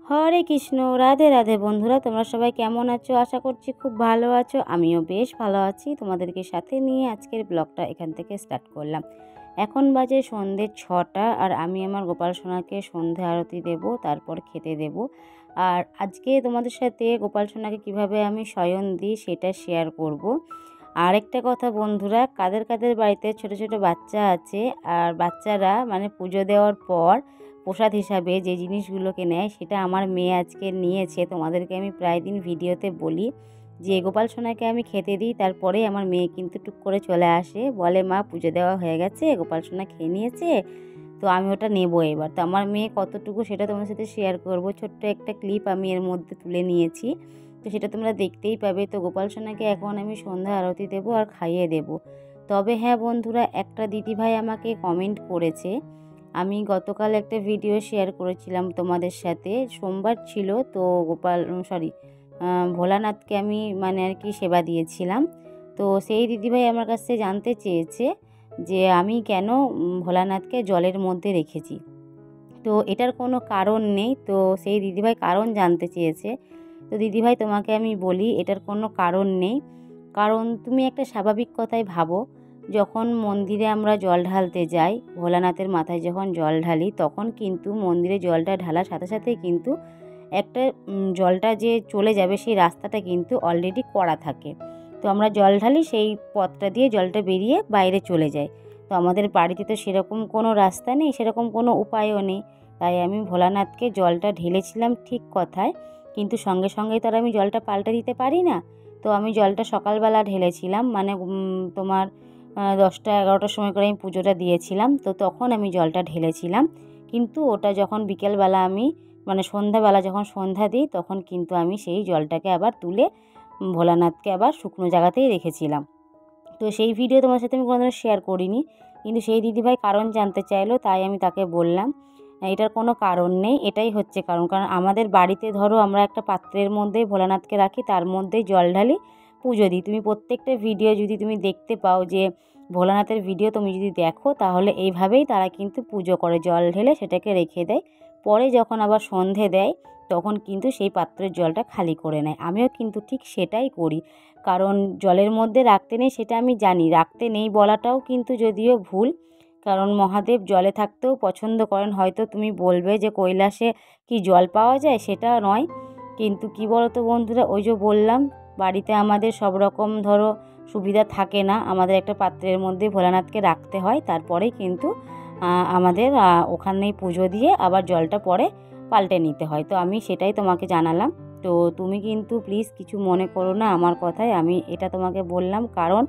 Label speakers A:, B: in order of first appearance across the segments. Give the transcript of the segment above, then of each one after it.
A: হরে কৃষ্ণ, রাধে রাধে বন্ধুরা, তোমরা সবাই কেমন আছো? আশা করছি খুব ভালো আছো। আমিও বেশ ভালো আছি। তোমাদেরকে সাথে নিয়ে আজকের ব্লগটা এখান থেকে স্টার্ট করলাম। এখন বাজে সন্ধ্যে 6টা আর আমি আমার গোপাল সোনাকে সন্ধে আরতি দেব, তারপর খেতে দেব। আর আজকে তোমাদের সাথে গোপাল সোনাকে কীভাবে আমি শয়ন দিই সেটা শেয়ার করব। আরেকটা কথা বন্ধুরা, কাদের কাদের বাড়িতে ছোট ছোট বাচ্চা আছে আর বাচ্চারা মানে পুজো দেওয়ার পর প্রসাদ হিসাবে যে জিনিসগুলোকে নেয় সেটা আমার মেয়ে আজকে নিয়েছে। তোমাদেরকে আমি প্রায় দিন ভিডিওতে বলি যে গোপাল সোনাকে আমি খেতে দিই, তারপরে আমার মেয়ে কিন্তু টুক করে চলে আসে, বলে মা পুজো দেওয়া হয়ে গেছে, গোপাল সোনা খেয়ে নিয়েছে, তো আমি ওটা নেবো এবার। তো আমার মেয়ে কতটুকু সেটা তোমার সাথে শেয়ার করব। ছোট্ট একটা ক্লিপ আমি এর মধ্যে তুলে নিয়েছি, তো সেটা তোমরা দেখতেই পাবে। তো গোপাল সোনাকে এখন আমি সন্ধ্যা আরতি দেবো আর খাইয়ে দেব। তবে হ্যাঁ বন্ধুরা, একটা দিদিভাই আমাকে কমেন্ট করেছে। আমি গতকাল একটা ভিডিও শেয়ার করেছিলাম তোমাদের সাথে, সোমবার ছিল, তো ভোলানাথকে আমি মানে আর কি সেবা দিয়েছিলাম। তো সেই দিদিভাই আমার কাছে জানতে চেয়েছে যে আমি কেন ভোলানাথকে জলের মধ্যে রেখেছি। তো এটার কোনো কারণ নেই, তো সেই দিদিভাই কারণ জানতে চেয়েছে। তো দিদিভাই তোমাকে আমি বলি, এটার কোনো কারণ নেই। কারণ তুমি একটা স্বাভাবিক কথাই ভাবো, যখন মন্দিরে আমরা জল ঢালতে যাই, ভোলানাথের মাথায় যখন জল ঢালি, তখন কিন্তু মন্দিরে জলটা ঢালার সাথে সাথে কিন্তু একটা জলটা যে চলে যাবে সেই রাস্তাটা কিন্তু অলরেডি করা থাকে। তো আমরা জল ঢালি, সেই পথটা দিয়ে জলটা বেরিয়ে বাইরে চলে যায়। তো আমাদের বাড়িতে তো সেরকম কোনো রাস্তা নেই, সেরকম কোনো উপায়ও নেই। তাই আমি ভোলানাথকে জলটা ঢেলেছিলাম ঠিক কথায়, কিন্তু সঙ্গে সঙ্গেই তো আর আমি জলটা পাল্টে দিতে পারি না। তো আমি জলটা সকালবেলা ঢেলেছিলাম, মানে তোমার 10টা-11টার সময় করে আমি পুজোটা দিয়েছিলাম, তো তখন আমি জলটা ঢেলেছিলাম। কিন্তু ওটা যখন বিকেলবেলা আমি মানে সন্ধ্যাবেলা যখন সন্ধ্যা দিই, তখন কিন্তু আমি সেই জলটাকে আবার তুলে ভোলানাথকে আবার শুকনো জায়গাতেই রেখেছিলাম। তো সেই ভিডিও তোমার সাথে আমি কোনোদিনও শেয়ার করিনি, কিন্তু সেই দিদিভাই কারণ জানতে চাইলো, তাই আমি তাকে বললাম এটার কোনো কারণ নেই, এটাই হচ্ছে কারণ। কারণ আমাদের বাড়িতে ধরো আমরা একটা পাত্রের মধ্যেই ভোলানাথকে রাখি, তার মধ্যেই জল ঢালি, পুজো দিই। তুমি প্রত্যেকটা ভিডিও যদি তুমি দেখতে পাও, যে ভোলানাথের ভিডিও তুমি যদি দেখো, তাহলে এইভাবেই তারা কিন্তু পুজো করে, জল ঢেলে সেটাকে রেখে দেয়। পরে যখন আবার সন্ধে দেয়, তখন কিন্তু সেই পাত্রের জলটা খালি করে নেয়। আমিও কিন্তু ঠিক সেটাই করি, কারণ জলের মধ্যে রাখতে নেই সেটা আমি জানি, রাখতে নেই বলাটাও কিন্তু যদিও ভুল, কারণ মহাদেব জলে থাকতেও পছন্দ করেন। হয়তো তুমি বলবে যে কৈলাসে কি জল পাওয়া যায়, সেটা নয়, কিন্তু কি বলো তো বন্ধুরা, ওই যে বললাম বাড়িতে আমাদের সব রকম ধরো সুবিধা থাকে না, আমাদের একটা পাত্রের মধ্যে ভোলানাথকে রাখতে হয়, তারপরেই কিন্তু আমাদের ওখানেই পুজো দিয়ে আবার জলটা পরে পাল্টে নিতে হয়। তো আমি সেটাই তোমাকে জানালাম। তো তুমি কিন্তু প্লিজ কিছু মনে করো না আমার কথায়, আমি এটা তোমাকে বললাম কারণ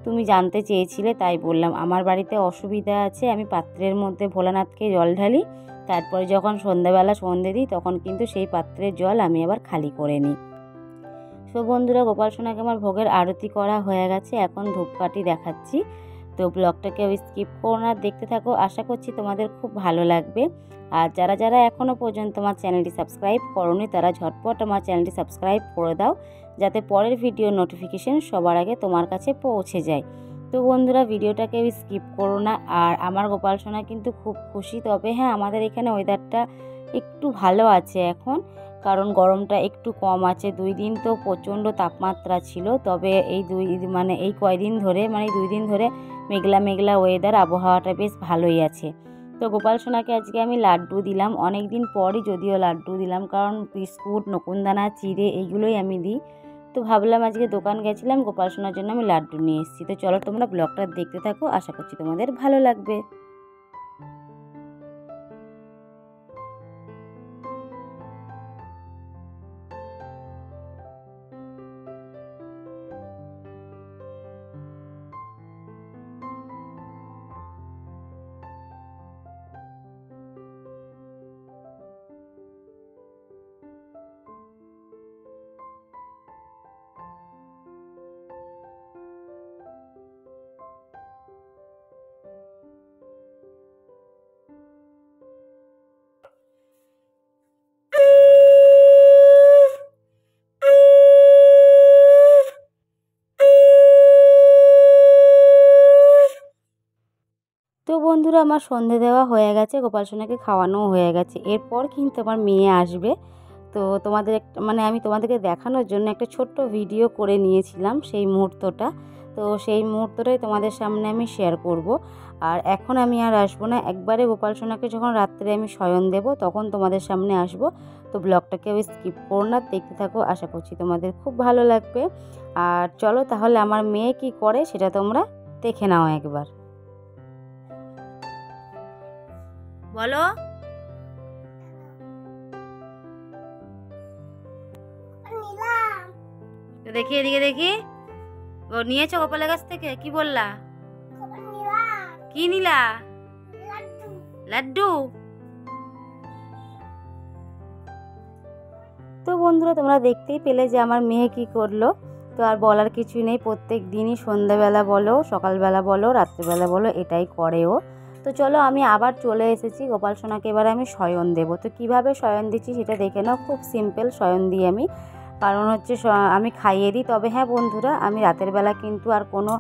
A: তুমি জানতে চেয়েছিলে, তাই বললাম। আমার বাড়িতে অসুবিধা আছে, আমি পাত্রের মধ্যে ভোলানাথকে জল ঢালি, তারপরে যখন সন্ধ্যাবেলা সন্ধে দিই, তখন কিন্তু সেই পাত্রের জল আমি আবার খালি করে নিই। তো বন্ধুরা, গোপাল সোনাকে আমার ভোগের আরতি করা হয়ে গেছে, এখন ধূপকাঠি দেখাচ্ছি। তো ব্লগটাকে স্কিপ করো না, দেখতে থাকো, আশা করছি তোমাদের খুব ভালো লাগবে। আর যারা যারা এখনও পর্যন্ত আমার চ্যানেলটি সাবস্ক্রাইব করোনি, তারা ঝটপট আমার চ্যানেলটি সাবস্ক্রাইব করে দাও, যাতে পরের ভিডিও নোটিফিকেশন সবার আগে তোমার কাছে পৌঁছে যায়। তো বন্ধুরা, ভিডিওটাকে স্কিপ করো না। আর আমার গোপাল সোনা কিন্তু খুব খুশি। তবে হ্যাঁ, আমাদের এখানে ওয়েদারটা একটু ভালো আছে এখন, কারণ গরমটা একটু কম আছে। 2 দিন তো প্রচণ্ড তাপমাত্রা ছিল, তবে এই কয়দিন ধরে মানে 2 দিন ধরে মেঘলা মেঘলা ওয়েদার, আবহাওয়াটা বেশ ভালোই আছে। তো গোপাল সোনাকে আজকে আমি লাড্ডু দিলাম, অনেক দিন পরই যদিও লাড্ডু দিলাম, কারণ বিস্কুট, নকুনদানা, চিড়ে এইগুলোই আমি দিই। তো ভাবলাম আজকে দোকান গেছিলাম, গোপাল সোনার জন্য আমি লাড্ডু নিয়ে এসেছি। তো চলো তোমরা ব্লগটা দেখতে থাকো, আশা করছি তোমাদের ভালো লাগবে। তো বন্ধুরা, আমার সন্ধে দেওয়া হয়ে গেছে, গোপাল সোনাকে খাওয়ানোও হয়ে গেছে। এরপর কিন্তু আমার মেয়ে আসবে, তো তোমাদের মানে আমি তোমাদেরকে দেখানোর জন্য একটা ছোট্ট ভিডিও করে নিয়েছিলাম সেই মুহূর্তটা। তো সেই মুহূর্তটাই তোমাদের সামনে আমি শেয়ার করব। আর এখন আমি আর আসবো না, একবারে গোপাল সোনাকে যখন রাত্রে আমি শয়ন দেব তখন তোমাদের সামনে আসব। তো ব্লগটাকে আমি স্কিপ করো না, দেখতে থাকো, আশা করছি তোমাদের খুব ভালো লাগবে। আর চলো তাহলে আমার মেয়ে কি করে সেটা তোমরা দেখে নাও একবার। বলো। তো দেখি এদিকে দেখি, ও নিয়েছো গোপালের কাছ থেকে? কি বললা? কি নিলা? লাড্ডু। তো বন্ধুরা তোমরা দেখতেই পেলে যে আমার মেয়ে কি করলো। তো আর বলার কিছু নেই, প্রত্যেক দিনই সন্ধ্যাবেলা বলো, সকালবেলা বলো, রাত্রিবেলা বলো, এটাই করে ও। তো চলো আমি আবার চলে এসেছি, গোপাল সোনাকে এবার আমি শয়ন দেবো। তো কিভাবে শয়ন দিচ্ছি সেটা দেখে নাও, খুব সিম্পল শয়ন দিই আমি। কারণ হচ্ছে আমি খাইয়ে দিই। তবে হ্যাঁ বন্ধুরা, আমি রাতের বেলা কিন্তু আর কোনো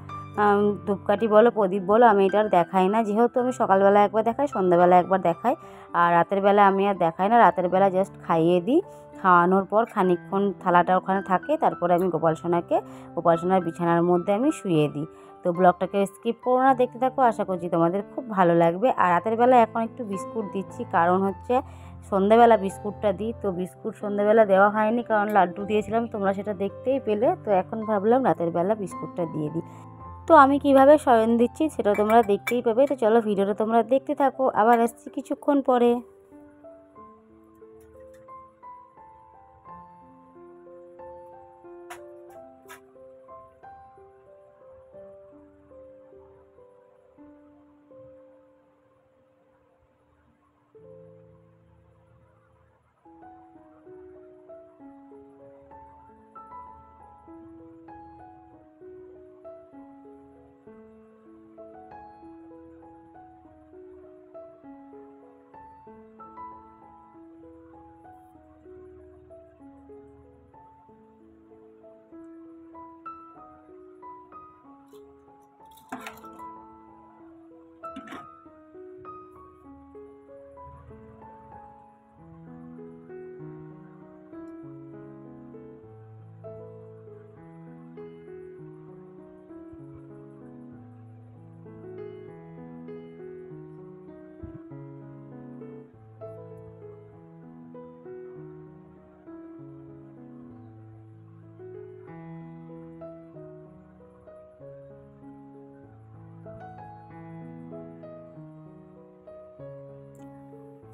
A: ধূপকাঠি বলো, প্রদীপ বলো, আমি এটা আর দেখাই না। যেহেতু আমি সকালবেলা একবার দেখাই, সন্ধ্যাবেলা একবার দেখাই, আর রাতের বেলা আমি আর দেখাই না। রাতের বেলা জাস্ট খাইয়ে দিই। খাওয়ানোর পর খানিকক্ষণ থালাটা ওখানে থাকে, তারপরে আমি গোপাল সোনার বিছানার মধ্যে আমি শুইয়ে দিই। তো ব্লগটাকে স্কিপ করো না, দেখতে থাকো, আশা করছি তোমাদের খুব ভালো লাগবে। আর রাতের বেলা এখন একটু বিস্কুট দিচ্ছি, কারণ হচ্ছে সন্ধ্যাবেলা বিস্কুটটা দিই। তো বিস্কুট সন্ধ্যাবেলা দেওয়া হয়নি, কারণ লাড্ডু দিয়েছিলাম, তোমরা সেটা দেখতেই পেলে। তো এখন ভাবলাম রাতের বেলা বিস্কুটটা দিয়ে দিই। তো আমি কিভাবে শয়ন দিচ্ছি সেটা তোমরা দেখতেই পাবে। তো চলো ভিডিওটা তোমরা দেখতে থাকো, আবার আসছি কিছুক্ষণ পরে।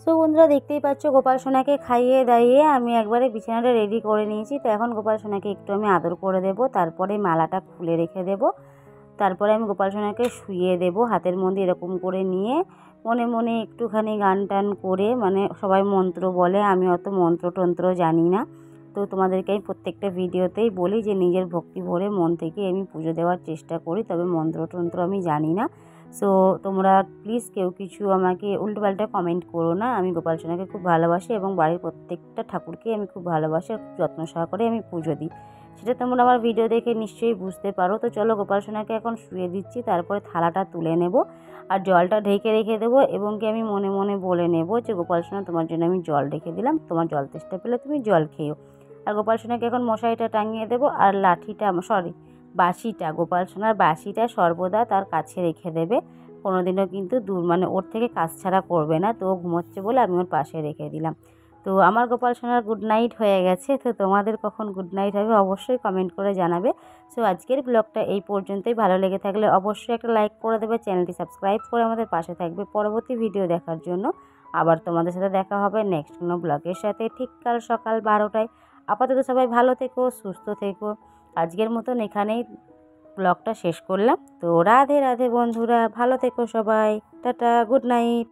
A: তো বন্ধুরা দেখতেই পাচ্ছ গোপাল সোনাকে খাইয়ে দাইয়ে আমি একবারে বিছানাটা রেডি করে নিয়েছি। তো এখন গোপাল সোনাকে একটু আমি আদর করে দেব, তারপরে মালাটা খুলে রেখে দেব, তারপরে আমি গোপাল সোনাকে শুইয়ে দেব হাতের মধ্যে এরকম করে নিয়ে। মনে মনে একটুখানি গান টান করে, মানে সবাই মন্ত্র বলে, আমি অত মন্ত্রতন্ত্র জানি না। তো তোমাদেরকে আমি প্রত্যেকটা ভিডিওতেই বলি যে নিজের ভক্তি ভরে মন থেকে আমি পুজো দেওয়ার চেষ্টা করি, তবে মন্ত্রতন্ত্র আমি জানি না। সো তোমরা প্লিজ কেউ কিছু আমাকে উল্টোপাল্টা কমেন্ট করো না। আমি গোপাল সোনাকে খুব ভালোবাসি এবং বাড়ির প্রত্যেকটা ঠাকুরকে আমি খুব ভালোবাসি, খুব যত্ন সহকারে আমি পুজো দিই, সেটা তোমরা আমার ভিডিও দেখে নিশ্চয়ই বুঝতে পারো। তো চলো গোপাল সোনাকে এখন শুয়ে দিচ্ছি, তারপরে থালাটা তুলে নেব আর জলটা ঢেকে রেখে দেবো, এবং কি আমি মনে মনে বলে নেব যে গোপাল সোনা তোমার জন্য আমি জল রেখে দিলাম, তোমার জল তেষ্টা পেলে তুমি জল খেয়েও। আর গোপাল সোনাকে এখন মশারিটা টাঙিয়ে দেবো, আর বাঁশিটা, গোপাল সোনার বাঁশিটা সর্বদা তার কাছে রেখে দেবে, কোনোদিনও কিন্তু মানে ওর থেকে কাজ ছাড়া করবে না। তো ও ঘুমোচ্ছে বলে আমি ওর পাশে রেখে দিলাম। তো আমার গোপাল সোনার গুড নাইট হয়ে গেছে। তো তোমাদের কখন গুড নাইট হবে অবশ্যই কমেন্ট করে জানাবে। সো আজকের ব্লগটা এই পর্যন্তই। ভালো লেগে থাকলে অবশ্যই একটা লাইক করে দেবে, চ্যানেলটি সাবস্ক্রাইব করে আমাদের পাশে থাকবে পরবর্তী ভিডিও দেখার জন্য। আবার তোমাদের সাথে দেখা হবে নেক্সট কোনো ব্লগের সাথে, ঠিক কাল সকাল 12টায়। আপাতত সবাই ভালো থেকো, সুস্থ থেকো। আজকের মতন এখানেই ব্লগটা শেষ করলাম। তো রাধে রাধে বন্ধুরা, ভালো থেকো সবাই, টাটা, গুড নাইট।